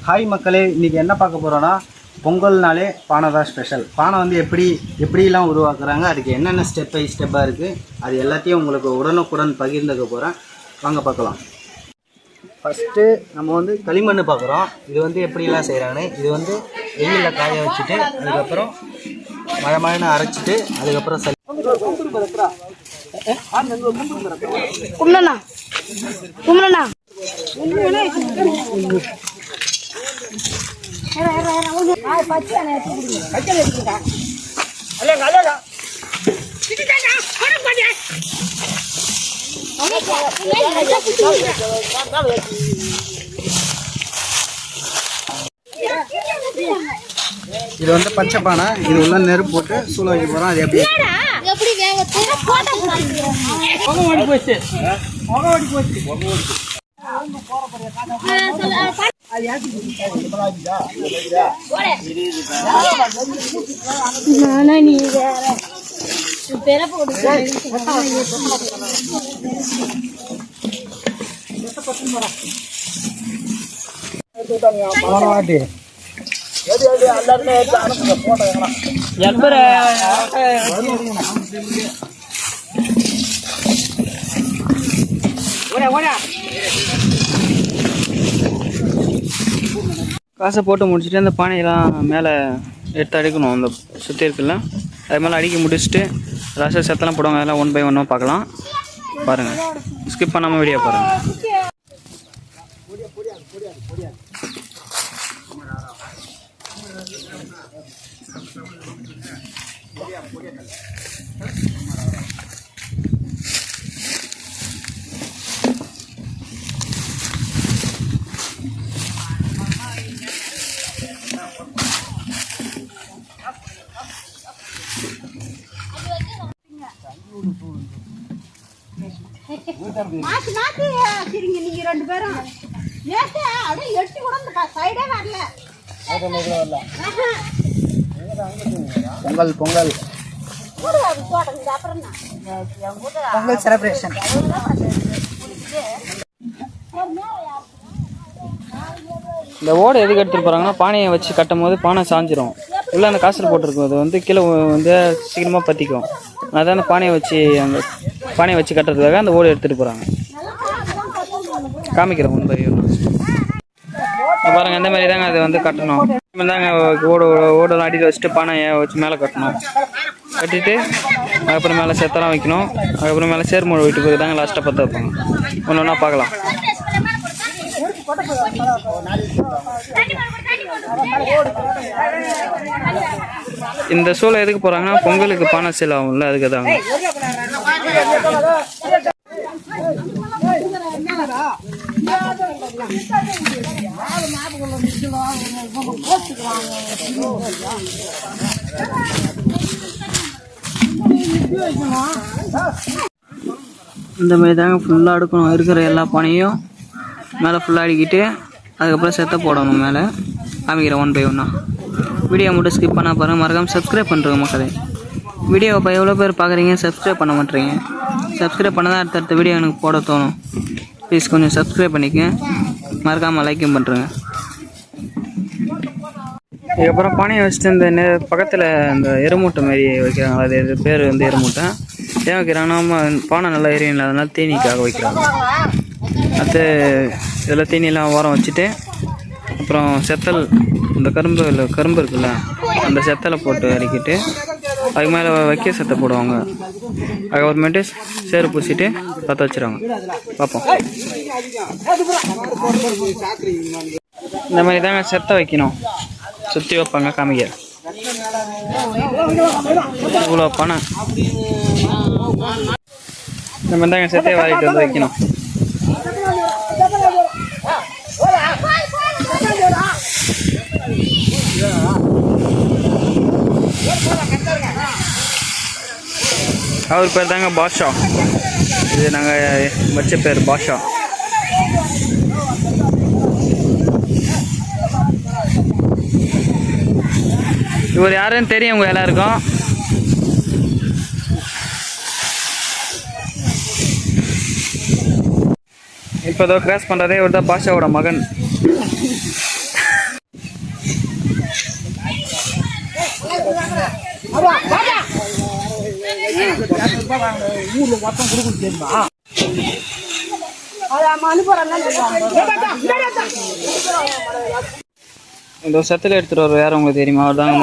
Hi மக்களே, இன்றைக்கி என்ன பார்க்க போகிறோன்னா பொங்கல்னாலே பானை தான் ஸ்பெஷல். பானை வந்து எப்படிலாம் உருவாக்குறாங்க, அதுக்கு என்னென்ன ஸ்டெப் பை ஸ்டெப்பாக இருக்குது, அது எல்லாத்தையும் உங்களுக்கு உடனுக்குடன் பகிர்ந்துக்க போகிறேன். வாங்க பார்க்கலாம். ஃபஸ்ட்டு நம்ம வந்து களிமண் பார்க்குறோம். இது வந்து எப்படிலாம் செய்கிறாங்கன்னு, இது வந்து வெயிலில் காய வச்சுட்டு அதுக்கப்புறம் மழை அரைச்சிட்டு அதுக்கப்புறம் இது வந்து பச்சை பானை. இது உள்ள நெருப்பு போட்டு சூளை வைக்க போகிறோம். அது எப்படி போச்சு காசை போட்டு முடிச்சுட்டு அந்த பானையெல்லாம் மேலே எடுத்து அடிக்கணும். அந்த சுற்றி இருக்குல்ல, அது மேலே அடிக்க முடிச்சுட்டு ரசம் சத்தெல்லாம் போடுவாங்க. அதெல்லாம் ஒன் பை ஒன்னாக பார்க்கலாம். பாருங்கள், ஸ்கிப் பண்ணாமல் வீடியோ பாருங்கள். நீங்க ரெண்டு பேரும் அப்படியே எட்டி கூட சைடே வரல. பொங்கல் பொங்கல் பொங்கல் செலிப்ரேஷன். இந்த ஓடை எதுக்கு எடுத்துகிட்டு போகிறாங்கன்னா, பானையை வச்சு கட்டும் போது பானை சாஞ்சிரும். உள்ள அந்த காசல் போட்டிருக்கும், அது வந்து கீழே வந்து சீக்கிரமாக பற்றிக்கும். அதான் அந்த பானையை வச்சு கட்டுறதுக்காக அந்த ஓடு எடுத்துகிட்டு போகிறாங்க. காமிக்கிறேன் ஒன்று பாருங்கள். அந்த மாதிரி தாங்க அதை வந்து கட்டணும். தாங்க ஓடெல்லாம் அடியில் வச்சுட்டு பானையை வச்சு மேலே கட்டணும். கட்டிட்டு அதுக்கப்புறம் மேலே செத்தெல்லாம் வைக்கணும். அதுக்கப்புறம் மேலே சேர்மோடு விட்டு போய் தாங்க லாஸ்ட்டாக பற்ற வைப்பாங்க. ஒன்று ஒன்றா பார்க்கலாம். இந்த சூளை எதுக்கு போகிறாங்கன்னா, பொங்கலுக்கு பானை சேல் ஆகும்ல, அதுக்கு தாங்க. இந்த மாதிரி தாங்க ஃபுல்லாக அடுக்கணும். இருக்கிற எல்லா பானையும் மேலே ஃபுல்லாக அடிக்கிட்டு அதுக்கப்புறம் செத்த போடணும். மேலே காமிக்கிறேன் ஒன் பை ஒன்னா. வீடியோ மட்டும் ஸ்கிப் பண்ணால் பாருங்கள். மறக்காமல் சப்ஸ்கிரைப் பண்ணுறேங்க மக்களே. வீடியோவை இப்போ எவ்வளோ பேர் பார்க்குறீங்க, சப்ஸ்கிரைப் பண்ண மாட்டேறீங்க. சப்ஸ்கிரைப் பண்ண தான் அடுத்தடுத்த வீடியோ எனக்கு போட தோணும். ப்ளீஸ் கொஞ்சம் சப்ஸ்கிரைப் பண்ணிக்கங்க. மறக்காமல் லைக்கும் பண்ணுறேங்க. இதுக்கப்புறம் பானையை வச்சுட்டு இந்த பக்கத்தில் இந்த எருமூட்டை மாரி வைக்கிறாங்க. அது பேர் வந்து எருமூட்டை. ஏன் வைக்கிறாங்கன்னா, பானை நல்லா எரியும், அதனால தீனிக்காக வைக்கிறாங்க. அது இதில் தீனியெல்லாம் ஓரம் வச்சுட்டு அப்புறம் செத்தல், இந்த கரும்பு இருக்குல்ல, அந்த செத்தலை போட்டு அடிக்கிட்டு அதுக்கு மேலே வைக்க செத்தை போடுவாங்க. அதுக்கப்புறமேட்டு சேறு பூசிட்டு பற்ற வச்சுருவாங்க. பார்ப்போம். இந்த மாதிரி தாங்க செத்தை வைக்கணும். சுற்றி வைப்பாங்க. காமிக்க இவ்வளோ பணம். இந்த மாதிரி தாங்க செத்தையை வாரிட்டு வந்து வைக்கணும். அவர் பேர் தாங்க பாஷா. இது நாங்கள் வச்ச பேர் பாஷா. இவர் யாருன்னு தெரியும் உங்க எல்லாருக்கும். இப்போ கிராஸ் பண்ணுறதே இவர் தான் பாஷாவோட மகன். ஊர்ல மொத்தம் கொடுக்குறது தெரியுமா? இந்த செத்தில் எடுத்துகிட்டு வர யாரும் உங்களுக்கு தெரியுமா? அவர் தாங்க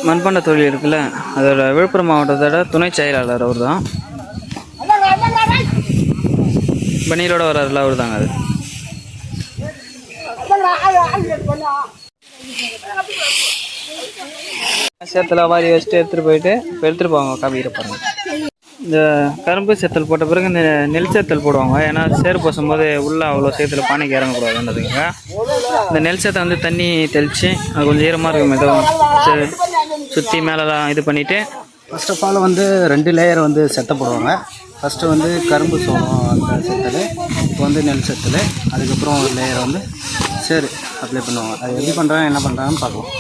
மண்பாண்ட தொழில் இருக்குல்ல, அதோட விழுப்புரம் மாவட்டத்தோட துணை செயலாளர் அவர் தான். பனியலோட வர்றாருல அவர் தாங்க. அது சேத்துல வாரி வச்சுட்டு எடுத்துகிட்டு போயிட்டு இப்போ எடுத்துகிட்டு போவாங்க காப்பிக்கிற பாருங்க. இந்த கரும்பு சேத்தல் போட்ட பிறகு இந்த நெல் சேத்தல் போடுவாங்க. ஏன்னா சேறு பூசும் போது உள்ள அவ்வளோ சேத்துல பானைக்கு இறங்கக்கூடாதுன்றதுங்க. இந்த நெல் சேத்தை வந்து தண்ணி தெளித்து அது கொஞ்சம் ஈரமாக இருக்கும், மெதுவும் சுற்றி மேலெலாம் இது பண்ணிவிட்டு ஃபர்ஸ்ட் ஆஃப் ஆல் வந்து 2 லேயர் வந்து செத்தை போடுவாங்க. ஃபஸ்ட்டு வந்து கரும்பு சோளம் அந்த செத்தல், இப்போ வந்து நெல் செத்தல், அதுக்கப்புறம் ஒரு லேயர் வந்து சேரு அப்ளை பண்ணுவாங்க. அது எப்படி பண்ணுறாங்க என்ன பண்ணுறாங்கன்னு பார்க்கலாம்.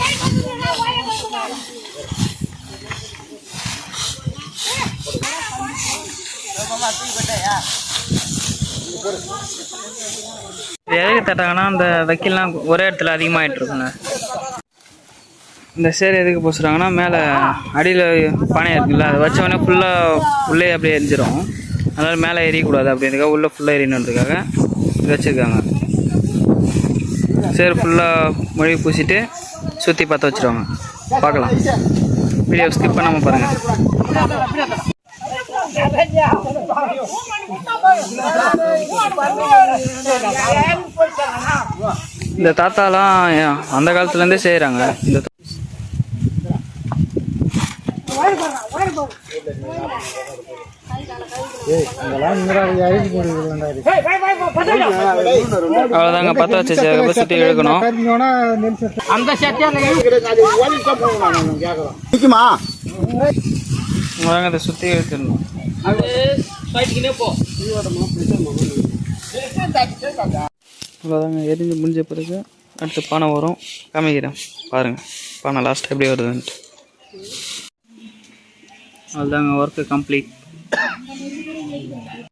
எதுக்கு தட்டாங்கன்னா அந்த வைக்கலாம் ஒரே இடத்துல அதிகமாகிட்டு இருக்குங்க. இந்த சேரு எதுக்கு பூசுறாங்கன்னா மேலே அடியில் பானை இருக்குல்ல, அதை வச்சவொடனே ஃபுல்லாக உள்ளே அப்படியே எரிஞ்சிடும். அதனால் மேலே எரியக்கூடாது அப்படின்றதுக்காக உள்ளே ஃபுல்லாக எரியணுன்றதுக்காக இது வச்சுருக்காங்க. சேரு ஃபுல்லாக மொழி பூசிட்டு சுற்றி பற்ற வச்சுருவாங்க. பார்க்கலாம், வீடியோ ஸ்கிப் பண்ணாமல் பாருங்கள். இந்த தாத்தாலாம் அந்த காலத்துலேருந்தே செய்கிறாங்க. இந்த அவ்வளோதாங்க, பற்ற வச்சு சுற்றி இழுக்கணும். அதை சுற்றி இழுக்கணும். அவ்வளோதாங்க, எரிஞ்சு முடிஞ்ச பிறகு அடுத்து பானை வரும், காமிக்கிறேன் பாருங்கள். பானை லாஸ்ட் எப்படி வருதுன்ட்டு. அவ்வளோதாங்க, ஒர்க்கு கம்ப்ளீட்.